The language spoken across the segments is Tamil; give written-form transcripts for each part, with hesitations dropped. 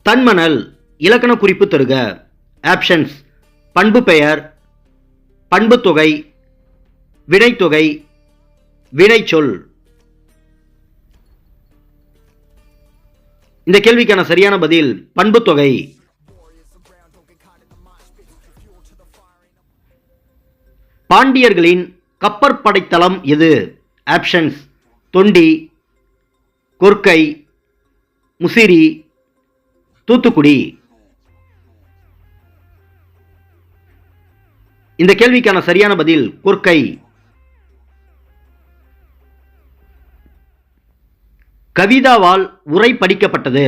தன்மணல் இலக்கண குறிப்பு தருக. ஆப்ஷன்ஸ்: பண்பு பெயர், பண்புத்தொகை, வினைத்தொகை, வினைச்சொல். இந்த கேள்விக்கான சரியான பதில் பண்புத்தொகை. பாண்டியர்களின் கப்பற்படைத்தளம் எது? ஆப்ஷன்ஸ்: தொண்டி, கொர்க்கை, முசிறி, தூத்துக்குடி. இந்த கேள்விக்கான சரியான பதில் கொர்க்கை. கவிதாவால் உரை படிக்கப்பட்டது.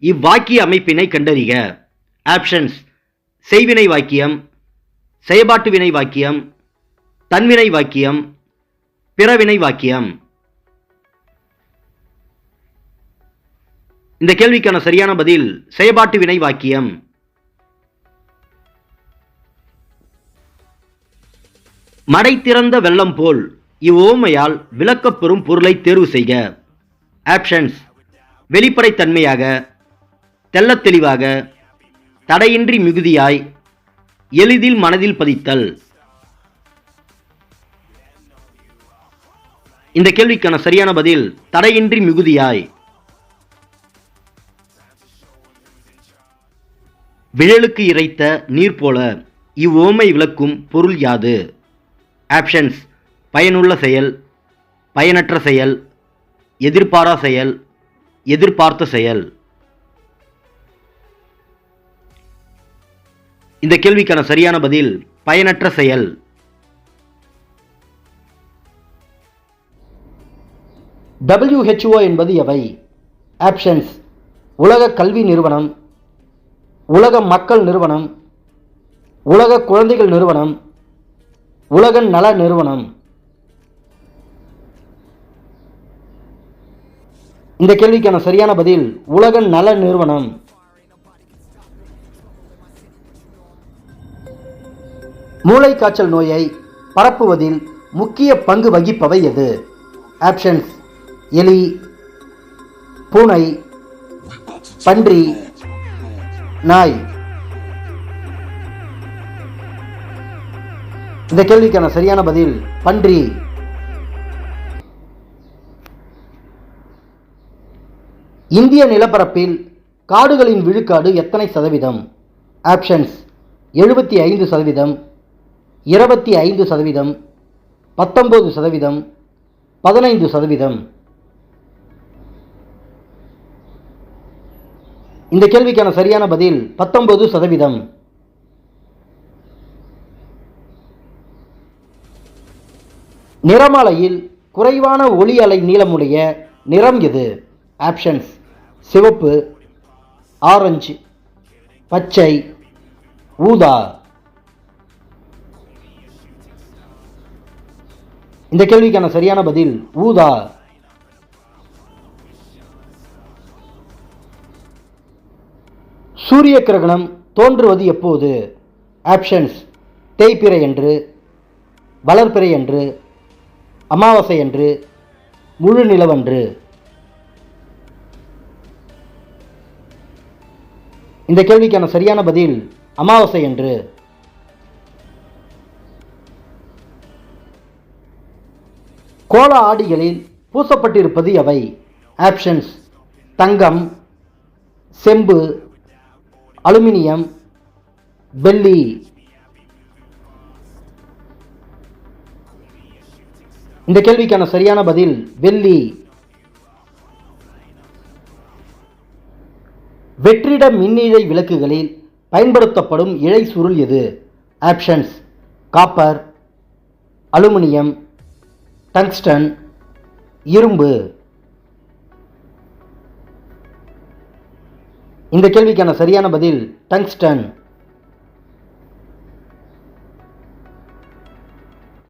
இவ்வாக்கிய அமைப்பினை கண்டறிக. ஆப்ஷன்ஸ்: செய்வினை வாக்கியம், செயபாட்டு வினை வாக்கியம், தன்வினை வாக்கியம், பிறவினை வாக்கியம். இந்த கேள்விக்கான சரியான பதில் செயபாட்டு வினை வாக்கியம். மடை திறந்த வெள்ளம் போல் இவ்வுவமையால் விளக்கப்பெறும் பொருளை தேர்வு செய்க. ஆப்ஷன்ஸ்: வெளிப்படைத்தன்மையாக, தெள்ளத் தெளிவாக, தடையின்றி மிகுதியாய், எளிதில் மனதில் பதித்தல். இந்த கேள்விக்கான சரியான பதில் தடையின்றி மிகுதியாய். விழலுக்கு இறைத்த நீர் போல இவ்வுவமை விளக்கும் பொருள் யாது? ஆப்ஷன்ஸ்: பயனுள்ள செயல், பயனற்ற செயல், எதிர்பாரா செயல், எதிர்பார்த்த செயல். இந்த கேள்விக்கான சரியான பதில் பயனற்ற செயல். WHO என்பது எவை? ஆப்ஷன்ஸ்: உலக கல்வி நிறுவனம், உலக மக்கள் நிறுவனம், உலக குழந்தைகள் நிறுவனம், உலக நல நிறுவனம். இந்த கேள்விக்கான சரியான பதில் உலக நல நிறுவனம். மூளைக்காய்ச்சல் நோயை பரப்புவதில் முக்கிய பங்கு வகிப்பவை எது? ஆப்ஷன்ஸ்: எலி, பூனை, பன்றி, நாய். இந்த கேள்விக்கான சரியான பதில் பன்றி. இந்திய நிலப்பரப்பில் காடுகளின் விழுக்காடு எத்தனை சதவீதம்? ஆப்ஷன்ஸ்: 75%, 25%, 19%, 15%. இந்த கேள்விக்கான சரியான பதில் 19%. நிறமாலையில் குறைவான ஒளி அலை நீளமுடைய நிறம் எது? ஆப்ஷன்ஸ்: சிவப்பு, ஆரஞ்சு, பச்சை, ஊதா. இந்த கேள்விக்கான சரியான பதில் ஊதா. சூரிய கிரகணம் தோன்றுவது எப்போது? ஆப்ஷன்ஸ்: தேய்பிறை அன்று, வளர்பிறை அன்று, அமாவாசை அன்று, முழு நிலவன்று. இந்த கேள்விக்கான சரியான பதில் அமாவாசை அன்று. கோள ஆடிகளில் பூசப்பட்டிருப்பது எவை? ஆப்ஷன்ஸ்: தங்கம், செம்பு, அலுமினியம், வெள்ளி. இந்த கேள்விக்கான சரியான பதில் வெள்ளி. வெற்றிட மின்னிழை விளக்குகளில் பயன்படுத்தப்படும் இழை சுருள் எது? ஆப்ஷன்ஸ்: காப்பர், அலுமினியம், டங்ஸ்டன், இரும்பு. இந்த கேள்விக்கான சரியான பதில் டங்ஸ்டன்.